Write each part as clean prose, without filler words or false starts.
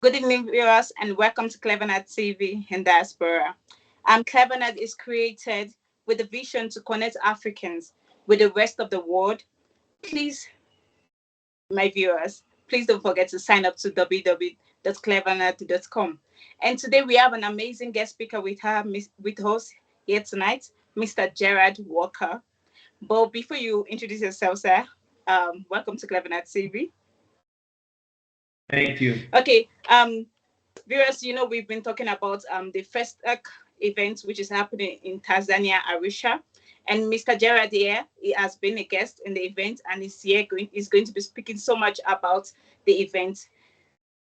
Good evening, viewers, and welcome to CleverNet TV in Diaspora. CleverNet is created with a vision to connect Africans with the rest of the world. Please, my viewers, please don't forget to sign up to www.clevernet.com. And today we have an amazing guest speaker with us here tonight, Mr. Gerard Walker. But before you introduce yourself, sir, welcome to CleverNet TV. Thank you. Okay, viewers, we've been talking about the FESTAC event, which is happening in Tanzania, Arusha. And Mr. Gerard here, he has been a guest in the event and is going to be speaking so much about the event.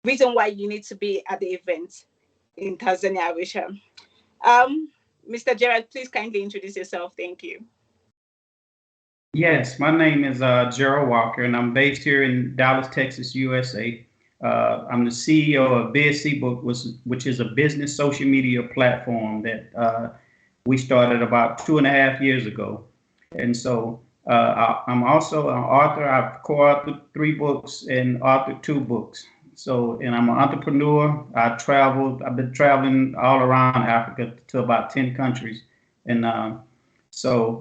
Reason why you need to be at the event in Tanzania, Arusha. Mr. Gerard, please kindly introduce yourself. Thank you. Yes, my name is Gerald Walker, and I'm based here in Dallas, Texas, USA. I'm the CEO of BizCbook, which is a business social media platform that we started about 2.5 years ago. And so I'm also an author. I've co-authored 3 books and authored 2 books. And I'm an entrepreneur. I've been traveling all around Africa to about 10 countries.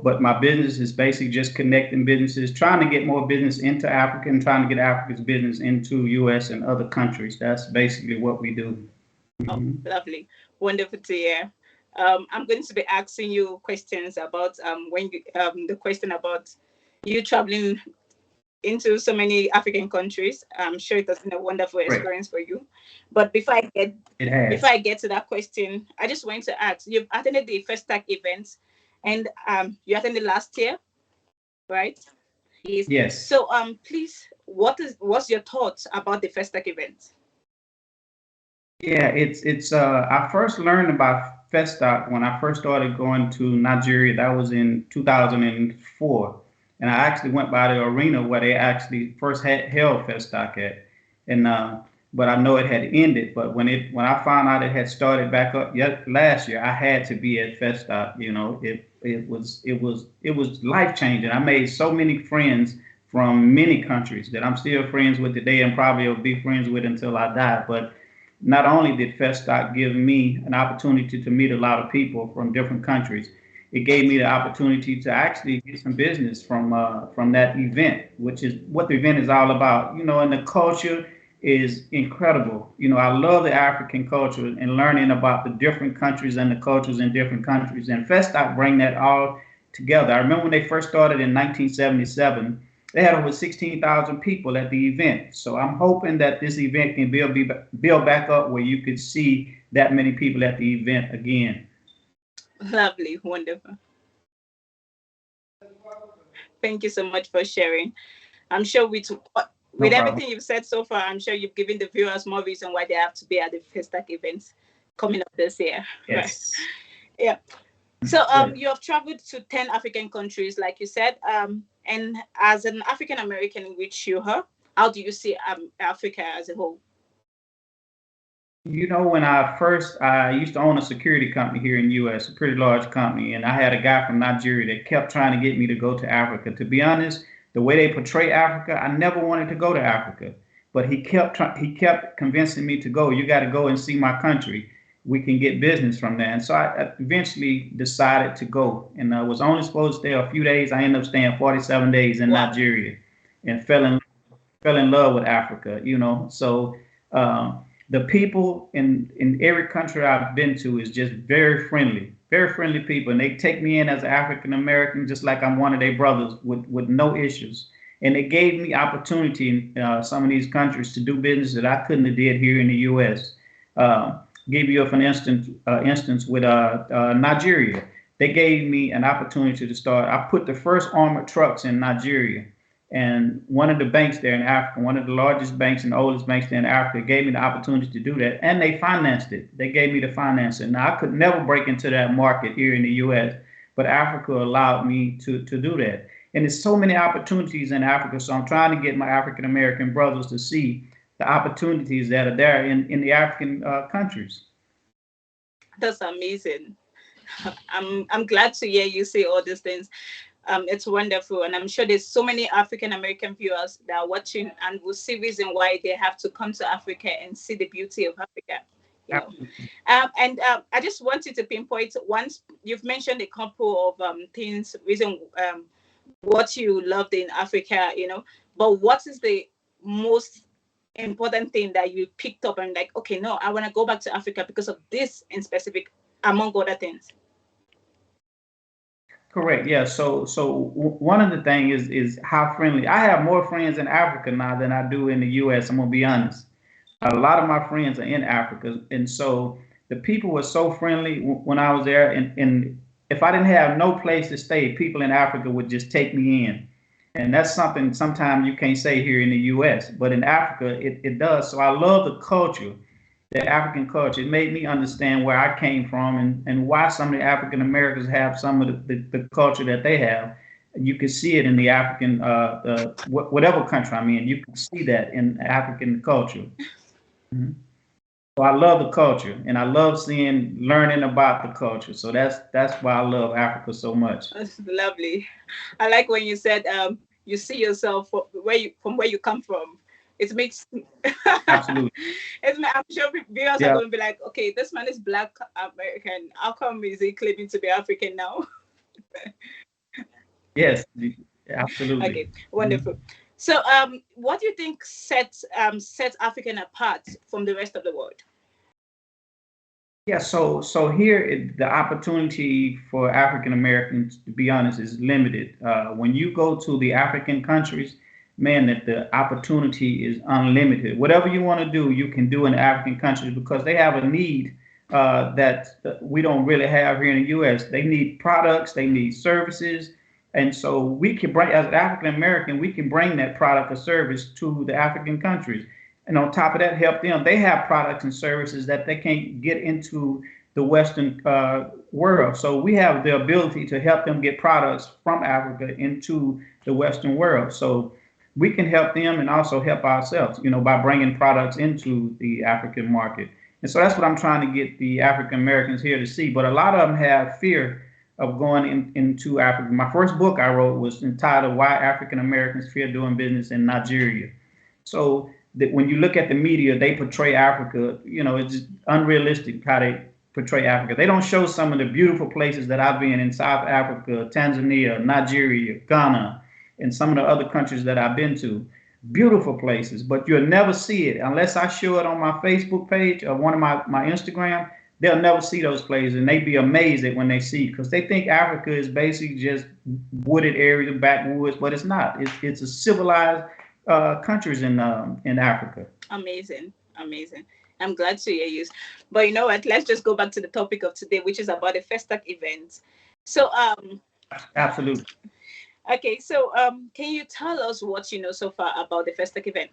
But my business is basically just connecting businesses, trying to get more business into Africa and trying to get Africa's business into US and other countries. That's basically what we do. Oh, lovely. Wonderful to hear. I'm going to be asking you questions about the question about you traveling into so many African countries. I'm sure it has been a wonderful experience for you. But before I get to that question, I just want to ask, you've attended the FESTAC event and you attended last year, right? Yes. So please, what's your thoughts about the FESTAC event? Yeah, it's I first learned about FESTAC when I first started going to Nigeria. That was in 2004. And I actually went by the arena where they actually first held FESTAC at. But I know it had ended. But when I found out it had started back up last year, I had to be at FESTAC. It was life changing. I made so many friends from many countries that I'm still friends with today and probably will be friends with until I die. But not only did FESTAC give me an opportunity to meet a lot of people from different countries, it gave me the opportunity to actually get some business from that event, which is what the event is all about. And the culture is incredible. I love the African culture and learning about the different countries and the cultures in different countries. And FESTAC bring that all together. I remember when they first started in 1977, they had over 16,000 people at the event. So I'm hoping that this event can build back up where you could see that many people at the event again. Lovely, wonderful. Thank you so much for sharing. I'm sure with everything you've said so far, I'm sure you've given the viewers more reason why they have to be at the FESTAC events coming up this year. Yes. Right? Yeah. So you have traveled to 10 African countries, like you said. And as an African American in which you are, how do you see Africa as a whole? When I used to own a security company here in the U.S., a pretty large company, and I had a guy from Nigeria that kept trying to get me to go to Africa. To be honest, the way they portray Africa, I never wanted to go to Africa, but he kept convincing me to go. You got to go and see my country. We can get business from there. And so I eventually decided to go, and I was only supposed to stay a few days. I ended up staying 47 days in Nigeria, and fell in love with Africa. So. The people in every country I've been to is just very friendly people. And they take me in as an African American, just like I'm one of their brothers with no issues. And it gave me opportunity in some of these countries to do business that I couldn't have did here in the U.S. Give you an instance with Nigeria. They gave me an opportunity to start. I put the first armored trucks in Nigeria. And one of the banks there in Africa, one of the largest banks and the oldest banks there in Africa, gave me the opportunity to do that. And they financed it. They gave me the financing. Now, I could never break into that market here in the U.S., but Africa allowed me to do that. And there's so many opportunities in Africa. So I'm trying to get my African-American brothers to see the opportunities that are there in the African countries. That's amazing. I'm glad to hear you say all these things. It's wonderful, and I'm sure there's so many African American viewers that are watching and will see reason why they have to come to Africa and see the beauty of Africa. You know, Absolutely. and I just wanted to pinpoint once you've mentioned a couple of things, reason what you loved in Africa. But what is the most important thing that you picked up and like, okay, no, I want to go back to Africa because of this in specific, among other things? Correct. Yeah. One of the things is how friendly. I have more friends in Africa now than I do in the U.S. I'm gonna be honest. A lot of my friends are in Africa, and so the people were so friendly when I was there. And if I didn't have no place to stay, people in Africa would just take me in, and that's something sometimes you can't say here in the U.S. But in Africa, it does. So I love the culture, the African culture. It made me understand where I came from and why some of the African Americans have some of the culture that they have. You can see it in the African, whatever country I'm in, you can see that in African culture. Mhm. So I love the culture, and I love learning about the culture. So that's why I love Africa so much. That's lovely. I like when you said you see yourself from where you come from. It makes Absolutely. I'm sure viewers are Yeah. going to be like, okay, this man is Black American. How come is he claiming to be African now? Yes. Absolutely. Okay, Mhm. wonderful. So, what do you think sets African apart from the rest of the world? Yeah, so here the opportunity for African Americans, to be honest, is limited. When you go to the African countries, man, that the opportunity is unlimited. Whatever you want to do, you can do in the African countries because they have a need that we don't really have here in the U.S. They need products, they need services, and so we can bring, as an African American, we can bring that product or service to the African countries, and on top of that, help them. They have products and services that they can't get into the Western world. So we have the ability to help them get products from Africa into the Western world. So we can help them and also help ourselves, by bringing products into the African market. And so that's what I'm trying to get the African Americans here to see. But a lot of them have fear of going into Africa. My first book I wrote was entitled "Why African Americans Fear Doing Business in Nigeria." So that when you look at the media, they portray Africa, it's unrealistic how they portray Africa. They don't show some of the beautiful places that I've been in South Africa, Tanzania, Nigeria, Ghana, and some of the other countries that I've been to. Beautiful places, but you'll never see it unless I show it on my Facebook page or one of my Instagram. They'll never see those places, and they be amazed at when they see it because they think Africa is basically just wooded areas, backwoods, but it's not. It's a civilized countries in Africa. Amazing, amazing. I'm glad to hear you. But you know what? Let's just go back to the topic of today, which is about the FESTAC event. So, Absolutely. okay, so can you tell us what you know so far about the FESTAC event?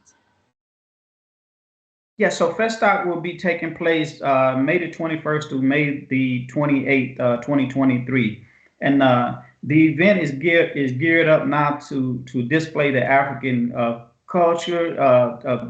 Yeah, so FESTAC will be taking place May the 21st to May the 28th, 2023. And the event is geared up now to display the African culture.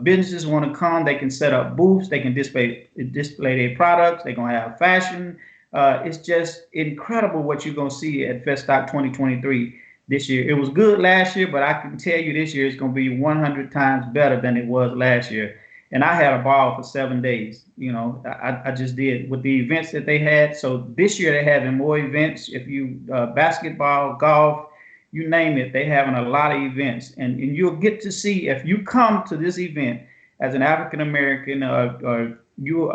Businesses want to come, they can set up booths, they can display their products, they're going to have fashion. It's just incredible what you're going to see at FESTAC 2023 this year. It was good last year, but I can tell you this year it's going to be 100 times better than it was last year. And I had a ball for 7 days. I just did with the events that they had. So this year they're having more events. If you basketball, golf, you name it, they're having a lot of events, and you'll get to see if you come to this event as an African American or you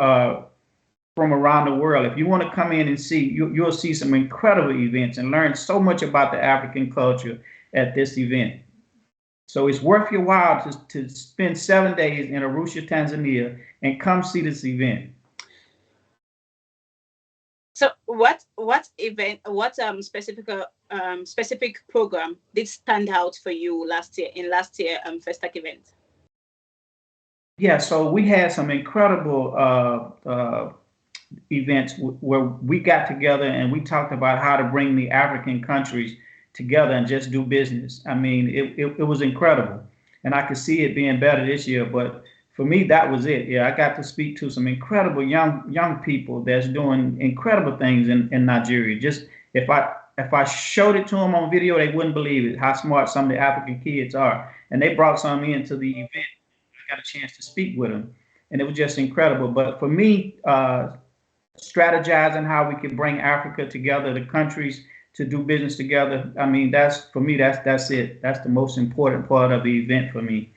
from around the world. If you want to come in and see, you'll see some incredible events and learn so much about the African culture at this event. So it's worth your while to spend 7 days in Arusha, Tanzania, and come see this event. So, what event, what specific program did stand out for you last year FESTAC event? Yeah, so we had some incredible events where we got together and we talked about how to bring the African countries together and just do business. I mean, it was incredible. And I could see it being better this year. But for me, that was it. Yeah, I got to speak to some incredible young people that's doing incredible things in Nigeria. Just if if I showed it to them on video, they wouldn't believe it, how smart some of the African kids are. And they brought some into the event. I got a chance to speak with them, and it was just incredible. But for me, strategizing how we can bring Africa together, the countries to do business together. I mean, that's for me. That's it. That's the most important part of the event for me.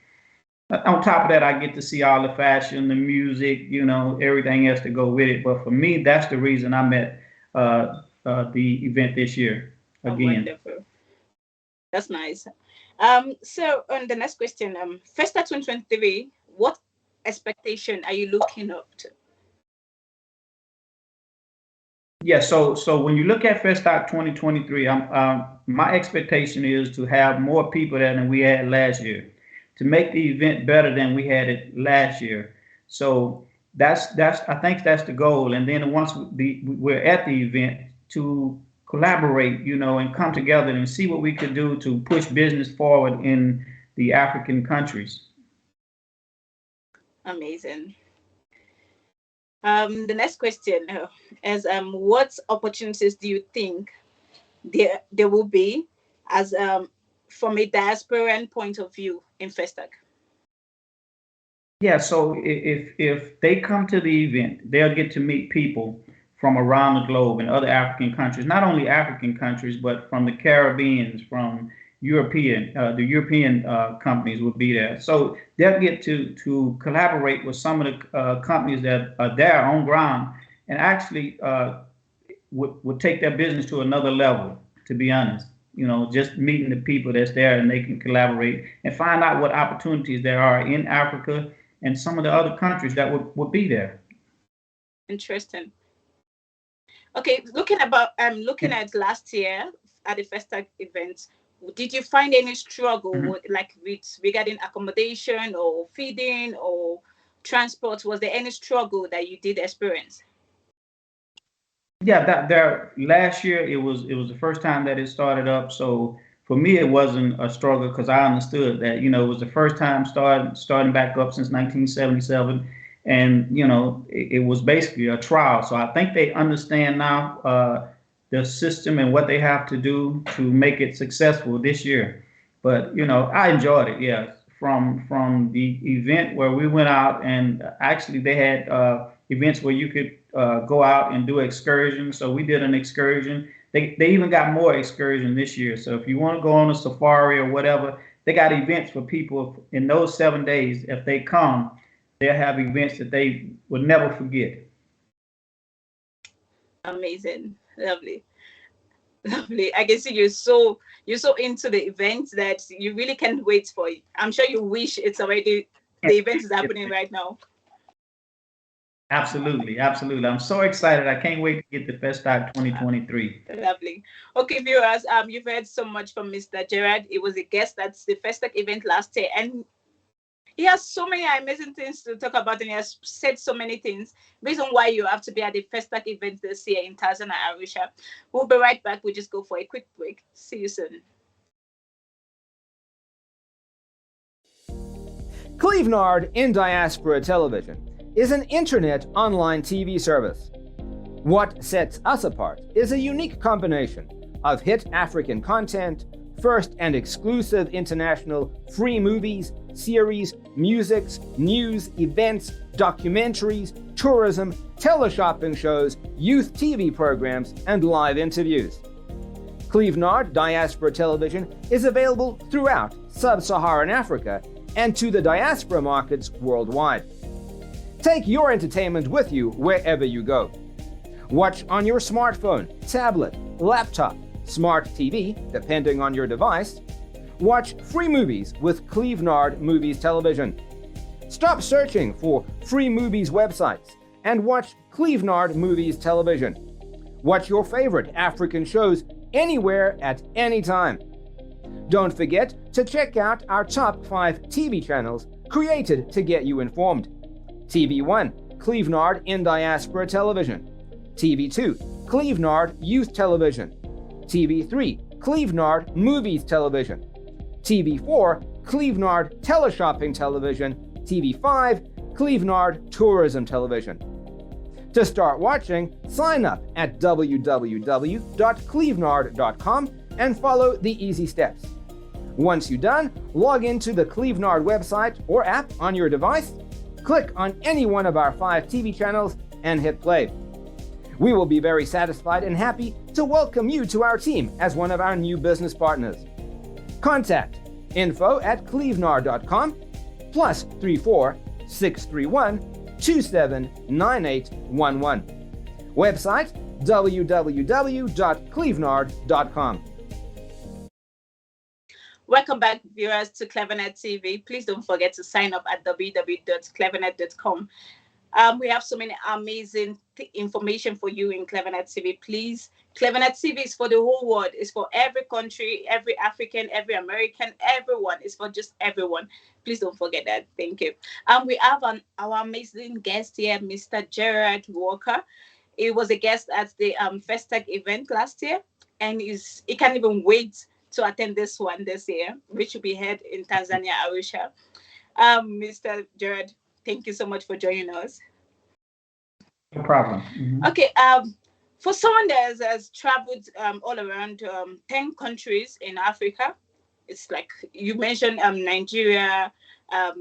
On top of that, I get to see all the fashion, the music, everything else to go with it. But for me, that's the reason I'm at the event this year Oh, again. wonderful. That's nice. So on the next question, FESTAC 2023, what expectation are you looking up to? Yeah, so when you look at FESTAC 2023, my expectation is to have more people there than we had last year, to make the event better than we had it last year. So that's I think that's the goal. And then once we're at the event, to collaborate, and come together and see what we could do to push business forward in the African countries. Amazing. The next question is what opportunities do you think there will be as from a diasporan point of view in FESTAC? Yeah, so if they come to the event, they'll get to meet people from around the globe in other African countries, not only African countries, but from the Caribbean, from the European companies will be there. So they'll get to collaborate with some of the companies that are there on ground, and actually would take their business to another level, to be honest. Just meeting the people that's there, and they can collaborate and find out what opportunities there are in Africa and some of the other countries that would be there. Interesting. Okay, looking at last year at the FESTAC event, did you find any struggle with regarding accommodation or feeding or transport? Was there any struggle that you did experience? Yeah, that last year it was the first time that it started up. So for me, it wasn't a struggle because I understood that it was the first time starting back up since 1977, and it was basically a trial. So I think they understand now the system and what they have to do to make it successful this year. But I enjoyed it. Yeah, from the event where we went out, and actually they had events where you could go out and do excursions. So we did an excursion. They even got more excursions this year. So if you want to go on a safari or whatever, they got events for people in those 7 days. If they come, they'll have events that they would never forget. Amazing. Lovely. I can see you're so into the event that you really can't wait for it. I'm sure you wish the event is happening right now. Absolutely. I'm so excited. I can't wait to get to FESTAC 2023. Lovely. Okay, viewers, you've heard so much from Mr. Gerard. He was a guest at the FESTAC event last year, and he has so many amazing things to talk about, and he has said so many things. Reason why you have to be at the FESTAC event this year in Tanzania, Arusha. We'll be right back. We'll just go for a quick break. See you soon. Clevenard in Diaspora Television is an internet online TV service. What sets us apart is a unique combination of hit African content, first and exclusive international free movies, series, musics, news, events, documentaries, tourism, teleshopping shows, youth TV programs, and live interviews. Clevenard Diaspora Television is available throughout sub-Saharan Africa and to the diaspora markets worldwide. Take your entertainment with you wherever you go. Watch on your smartphone, tablet, laptop, smart TV, depending on your device. Watch free movies with Clevenard Movies Television. Stop searching for free movies websites and watch Clevenard Movies Television. Watch your favorite African shows anywhere at any time. Don't forget to check out our top 5 TV channels created to get you informed. TV1, Clevenard in Diaspora Television. TV2, Clevenard Youth Television. TV3, Clevenard Movies Television. TV4, Clevenard Teleshopping Television. TV5, Clevenard Tourism Television. To start watching, sign up at www.clevenard.com and follow the easy steps. Once you're done, log into the Clevenard website or app on your device, click on any one of our 5 TV channels, and hit play. We will be very satisfied and happy to welcome you to our team as one of our new business partners. Contact info@clevenard.com +34 631 279811. Website www.clevenard.com. Welcome back, viewers, to CleverNet TV. Please don't forget to sign up at www.clevernet.com. We have so many amazing information for you in CleverNet TV. Please, CleverNet TV is for the whole world. It's for every country, every African, every American, everyone. It's for just everyone. Please don't forget that. Thank you. We have our amazing guest here, Mr. Gerard Walker. He was a guest at the FESTAC event last year, and he can't even wait to attend this one this year, which will be held in Tanzania, Arusha. Mr. Gerard, thank you so much for joining us. No problem. Mm-hmm. Okay. For someone that has traveled all around 10 countries in Africa, it's like you mentioned Nigeria,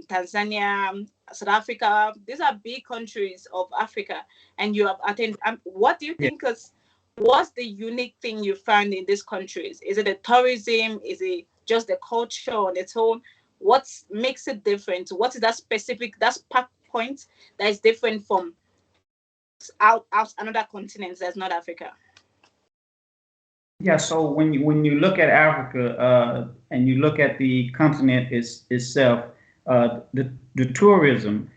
Tanzania, South Africa. These are big countries of Africa, and you have attended. What do you think what's the unique thing you found in these countries? Is it the tourism? Is it just the culture on its own? What makes it different? What is that specific, that spark point that is different from out another continent that's not Africa? Yeah, so when you look at Africa and you look at the continent itself, the tourism,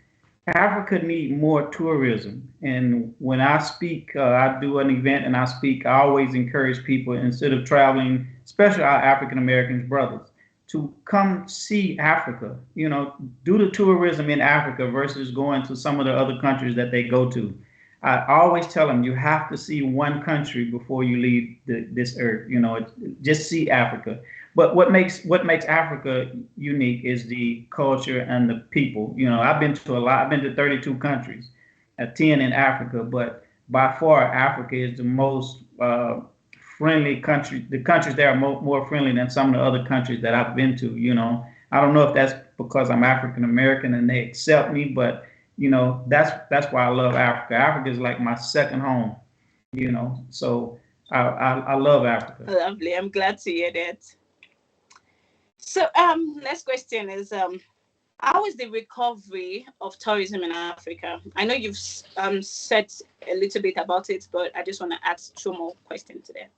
Africa needs more tourism. And when I speak, I do an event and I speak, I always encourage people, instead of traveling, especially our African Americans brothers, to come see Africa, do the tourism in Africa versus going to some of the other countries that they go to. I always tell them you have to see one country before you leave this earth. Just see Africa. But what makes Africa unique is the culture and the people. I've been to a lot. I've been to 32 countries, 10 in Africa. But by far, Africa is the most friendly country. The countries there are more friendly than some of the other countries that I've been to. I don't know if that's because I'm African American and they accept me, but that's why I love Africa. Africa is like my second home. So I love Africa. Lovely. I'm glad to hear that. So next question is how is the recovery of tourism in Africa? I know you've said a little bit about it, but I just want to ask 2 more questions today.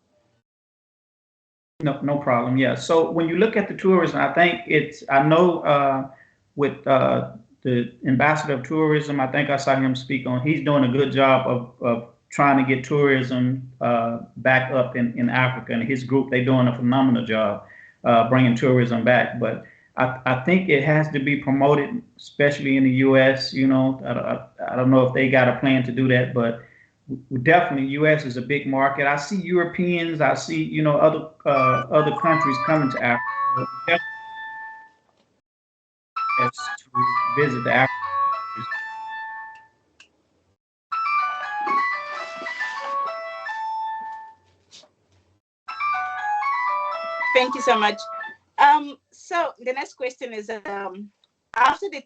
No problem. Yeah. So when you look at the tourism, I think I know with the ambassador of tourism, I think I saw him speak on, he's doing a good job of trying to get tourism back up in Africa, and his group, they're doing a phenomenal job bringing tourism back. But I think it has to be promoted, especially in the U.S. I don't know if they got a plan to do that, but definitely U.S. is a big market. I see Europeans, I see other countries coming to Africa. To visit the African countries. Thank you so much. So the next question is after the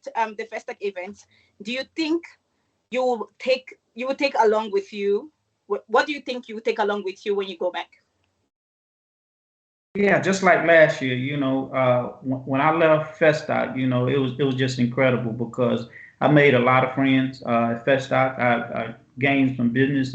FESTAC event, do you think you will take along with you? What do you think you will take along with you when you go back? Yeah, just like last year, when I left FESTAC, it was just incredible because I made a lot of friends at FESTAC. I gained some business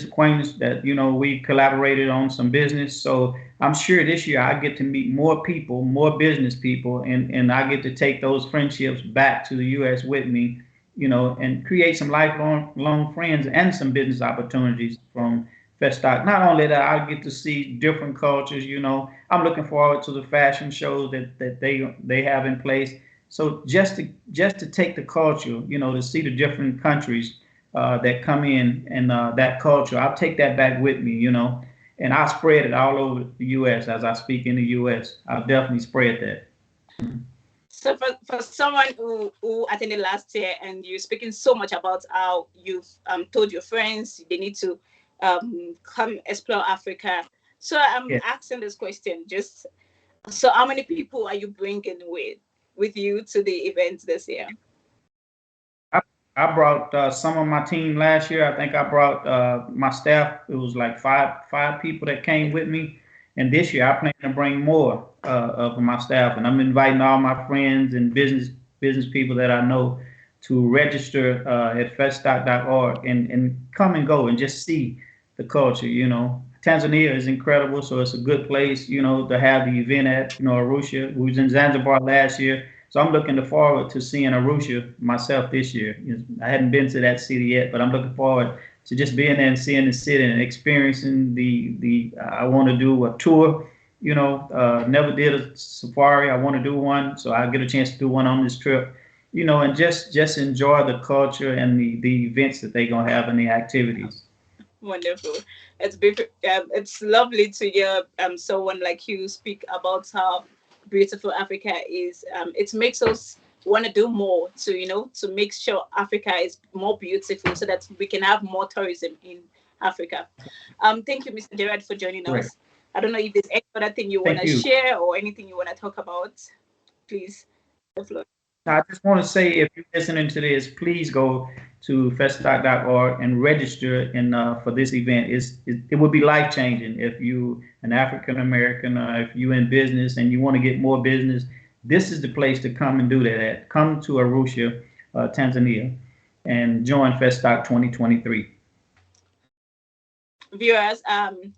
acquaintance that, we collaborated on some business. So I'm sure this year I get to meet more people, more business people, and I get to take those friendships back to the U.S. with me, and create some lifelong friends and some business opportunities from FESTAC. Not only that, I get to see different cultures. I'm looking forward to the fashion shows that they have in place. So just to take the culture, to see the different countries that come in and that culture, I'll take that back with me, and I'll spread it all over the U.S. as I speak in the U.S. I'll definitely spread that. So for someone who attended last year and you're speaking so much about how you've told your friends they need to come explore Africa. So I'm Yeah. asking this question just so how many people are you bringing with you to the event this year? I, I brought some of my team last year. I think I brought my staff. It was like five people that came with me. And this year I plan to bring more of my staff. And I'm inviting all my friends and business people that I know to register at feststock.org and come and go and just see the culture. Tanzania is incredible, so it's a good place, to have the event at. Arusha. We was in Zanzibar last year, so I'm looking forward to seeing Arusha myself this year. I hadn't been to that city yet, but I'm looking forward to just being there and seeing the city and experiencing the. I want to do a tour. Never did a safari. I want to do one, so I get a chance to do one on this trip. And just enjoy the culture and the events that they're gonna have and the activities. Wonderful. It's lovely to hear someone like you speak about how beautiful Africa is. It makes us want to do more to to make sure Africa is more beautiful so that we can have more tourism in Africa. Thank you, Mr. Gerard, for joining Great. us. I don't know if there's any other thing you want Thank to you. share or anything you want to talk about. Please, the floor. I just want to say, if you're listening to this, please go to feststock.org and register for this event. It would be life changing if you an African American or if you in business and you want to get more business. This is the place to come and do that at. Come to Arusha, Tanzania, and join Feststock 2023. Viewers,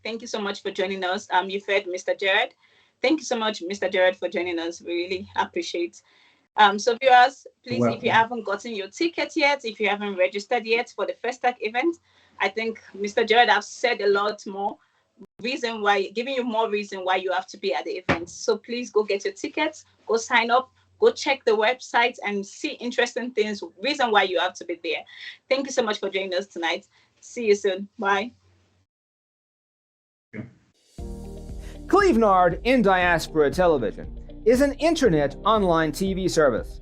thank you so much for joining us. You've heard Mr. Jared. Thank you so much, Mr. Jared, for joining us. We really appreciate. So viewers, You're please, if you welcome. haven't gotten your ticket yet, if you haven't registered yet for the FESTAC event, I think Mr. Jared has said a lot more reason why, giving you more reason why you have to be at the event. So please go get your tickets, go sign up, go check the website and see interesting things, reason why you have to be there. Thank you so much for joining us tonight. See you soon. Bye. Clevenard in Diaspora Television is an internet online TV service.